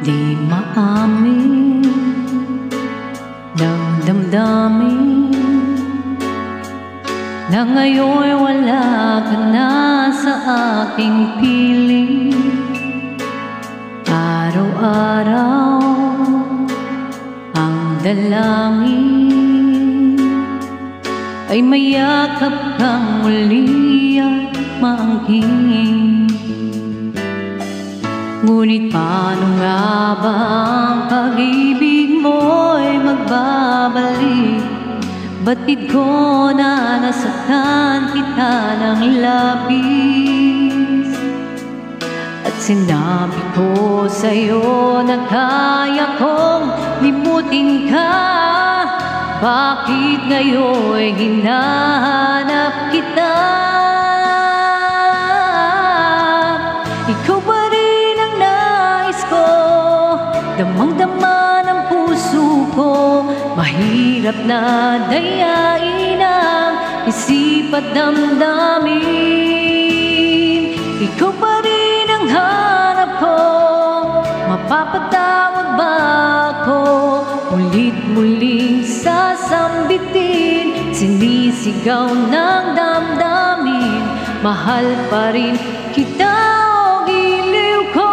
Di maamin ng damdamin na ngayon'y wala ka na sa aking piling. Araw-araw ang dalangin ay mayakap kang muli at maangkin. Ngunit paano nga ba ang pag-ibig mo'y magbabalik? Batid ko na nasaktan kita ng labis, at sinabi ko sa'yo na kaya kong limutin ka. Bakit ngayon'y hinahanap kita? Ikaw ba rin ang nais ko? Damang-dama ng puso ko. Mahirap na dayain ang isip at damdamin. Ikaw pa rin ang hanap ko. Mapapatawad ba ako? Ulit-muling sasambitin, sinisigaw ng damdamin. Mahal pa rin kita o giliw ko.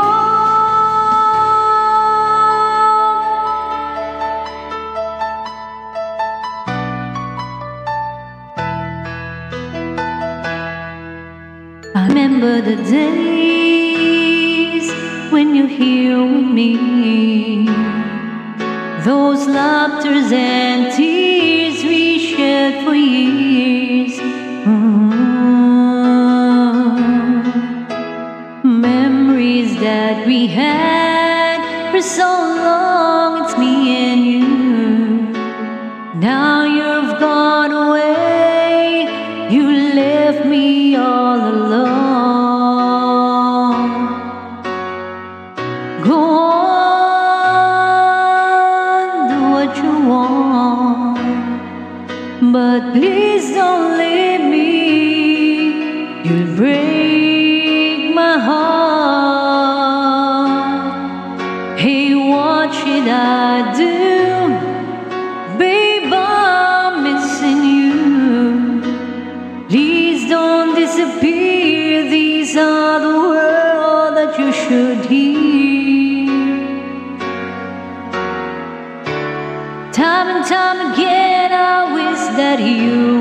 I remember the days when you're here with me, those laughters and tears we shared for years. Memories that we had for so long, it's me and you. Now you've gone away, you left me all alone. Go on, do what you want, but please don't leave me. You'll break my heart. Hey, what should I do? Babe, I'm missing you. Please don't disappear. These are the words that you should hear. Time and time again I wish that you